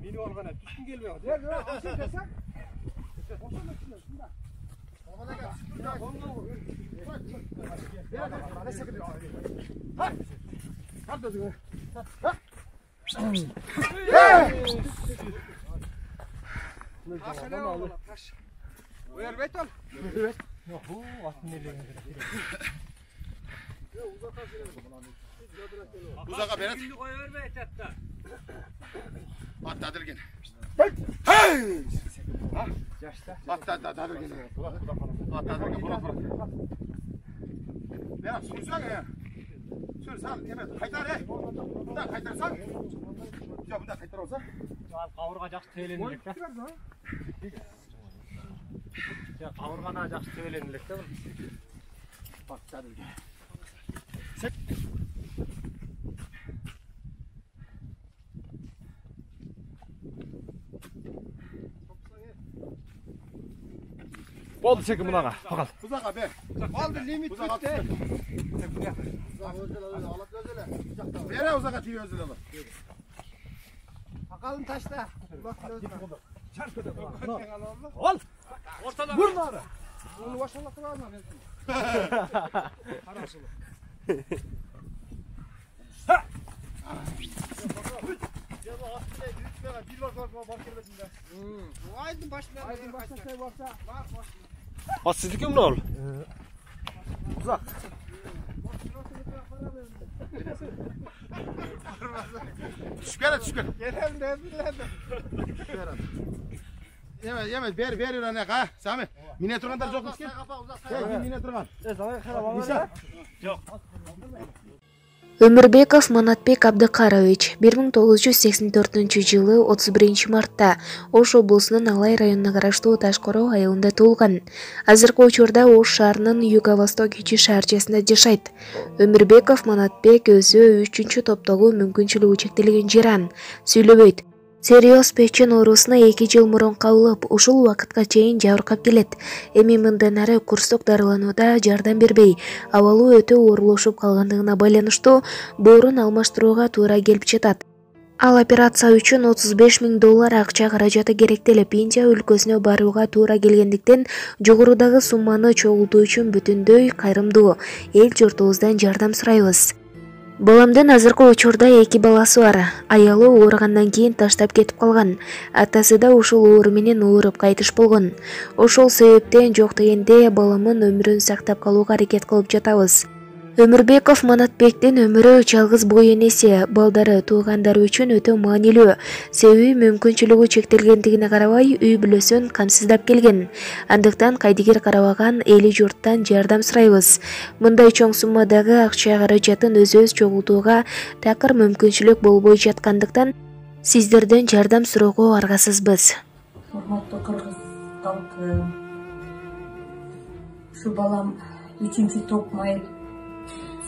Meni olgana düşkün gelmiyor. Uzağa Berat. Atladır gene. Hey! Atladır gene. Atladır gene. Berat sürsene ya. Sür sal. Evet. Kaytar he. Bunda kaytarsan. Ya bunda kaytar olsa. Kavurga жақсы төленілік та. Kavurga da жақсы төленілік та. Atladır gene. Oldu çekin bunağa. Bakalım. Uzağa be. Aldı limit bitti. Bere uzağa tiyo özüle bak. Bakalım taşta. Ol. Ortada. Vur nara. Onu başlamak lazım. Karasılı. Aydın başına şey varsa. Ha sizdeki mi ne oldu? Uzak. Düşkere. Gelelim de Yemet ber öğrenek ha Sami. Mine turganlar yok ki. Gel mine turgan. Yok. Өмірбеков Манатбек Абдыкарович 1984-жылы 31 мартта Ош облусунун Алай районуна караштуу Ташкороо айылында туулган. Азыркы учурда Ош шаарынын Юго-Восток кичи шаарчасында жашайт. Өмүрбеков Манатбек өзү 3-топтогу мүмкүнчүлүгү чектелген жиран. Сүйлөбөйт. Сериоз печен оорусуна 2 жыл мурун кабылып, ушул убакытка чейин жабыркап келет. Эми мындан ары курстук дарыланууда жардам бербей, абалы өтө оорлошуп калгандыгына байланыштуу боорун алмаштырууга туура келип жатат. Ал операция үчүн $35.000 акча каражаты керектелип, Индия өлкөсүнө барууга туура келгендиктен жогорудагы сумманы чогултуу үчүн бүтүндөй кайрымдуу эл журтубуздан жардам сурайбыз. Баламдын азыркы учурда 2 баласы бар. Аялы ооругандан кийин таштап кетип калган. Атасы да ушул оору менен ооруп кайтыш болгон. Ошол себептен жок дегенде баламын өмүрүн сактап калууга аракет кылып жатабыз. Өмүрбеков Манатбектин өмүрү жалгыз бой энеси, балдары, туугандары үчүн өтө маанилүү. Себеби мүмкүнчүлүгү чектелгендигине карабай үй бүлөсүн камсыздап келген. Андыктан кайдыгер карабаган эли журттан жардам сурайбыз. Мындай чоң суммадагы акча каражатын өзүбүз чогултууга такыр мүмкүнчүлүк болбой жаткандыктан сиздерден жардам суроого аргасызбыз. Урматтуу кыргыз калкы, ушу балам 3-топмай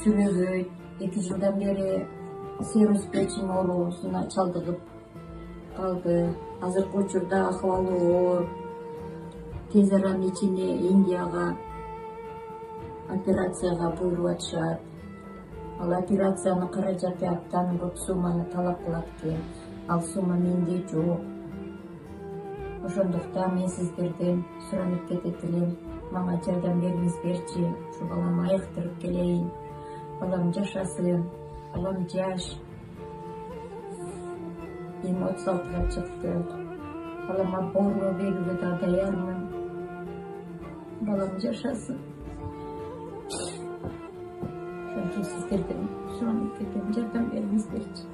сүйлөбөйт. 2 жылдан бери серус печень оорусуна чалдыгып калды. Азыркы учурда акыбалы оор. Тез арада ичинде Индияга операцияга буйруп атышат. Ал операциянын каражаты аптан көп сумманы талап кылат экен. Ал сумма менде жок. Ошондуктан мен сиздерден суранып кетет элем. Мага жардам бериңиздерчи. Ушу балам айыктырып келейин. Балам жашасын. Балам жаш. 36-га чыкты. Балама борбор берүүгө да даярмын. Балам жашасын. Ошончо сиздерден суранып кетем, жардам бериңиздерчи.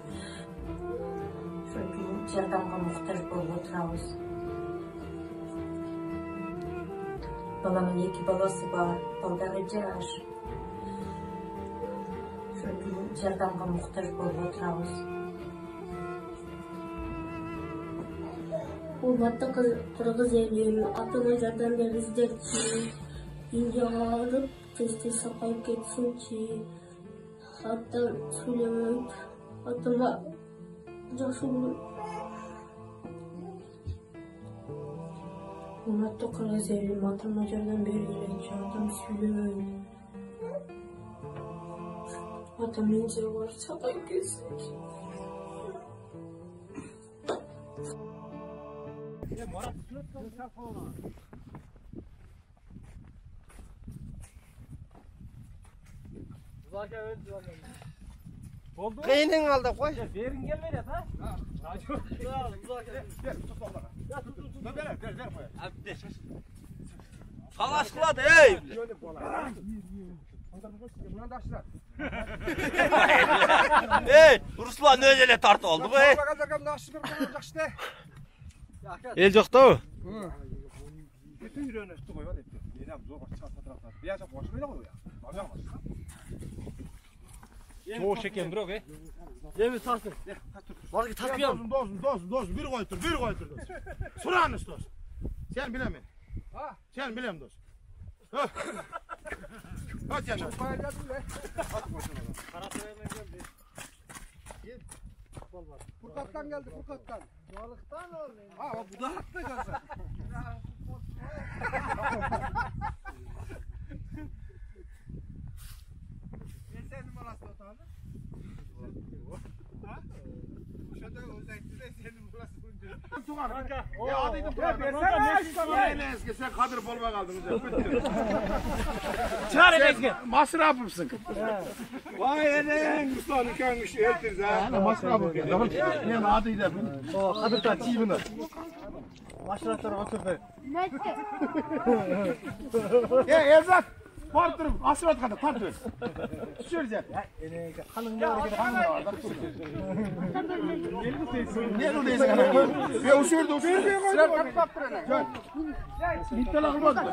Ошончо жардамга муктаж болуп отурабыз. Баламдын 2 баласы бар, балдары жаш. Ошончо жардамга муктаж болуп отурабыз. Urmatlı Kırgız elim, atıma jardam beringizlerçi, ince ağrıp tez sapayıp ketsinçi, hatta söylemeyip atıma жақсы болу. Urmatlı Kırgız elim, atıma jardam beringizlerçi, atam söylemeyip atam ince ağrıp sapayıp ketsinçi. Oldu. Kıyının aldı koy. Verin gelmedi ha. Salaş kıladı ey. Ey Ruslan öyle tart oldu bu ey. El yok da o. Bütün yüreğine üstü koyuyor dedi. Yine zor bak çarpı taraftar. Bir yaşa boşuna da koyuyor. Alacak mı? Çoğu şeker bro be. Yemin sarsın. Bak takıyorum. Dozun. Bir koytur. Suranın üstü olsun. Sen bilemeyin. Ha? Sen bilem dost. Hadi sen. Furkat'tan geldi Furkat'tan. Balıktan oldu. Ha bu da haklı gözü. Ne senin molası otandı? Ha? Şurada özellikle de senin molası bunca. Tuğan. Ya adıydım Tuğan. Ya eski sen Kadir Bolma kaldın. Çağır eski. Masrafımsın. Vay enen Mustafa kanmış eltir ha. Masrafım. Ne adıydı? O Kadir'den çiğbini. Maşraftlara oturdu. Ya Erzak. Partırım. Asrat kadar partır. Düşüreceğim. Kalın ne var ki kalın ne var. Ne bu değilsin? Ya uçurdu. Sıra kapap buraya. Bitti lan olmaz mı?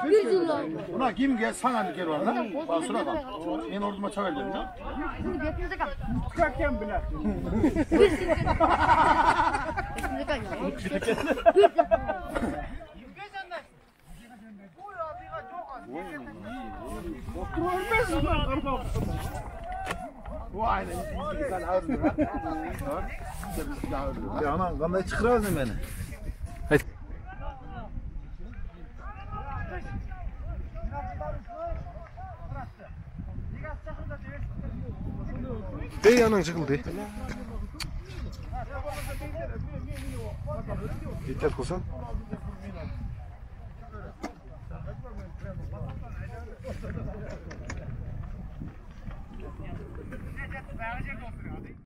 Ulan kim gel sana bir kere var lan. Basura bak. Ben orduma çağırdım ya. Çıkarken bile. Vay ne. Sen ağırdır ha. Ya anam kanday çıkırazdın beni. Bey yanan çıkıldı. Yeter kosan.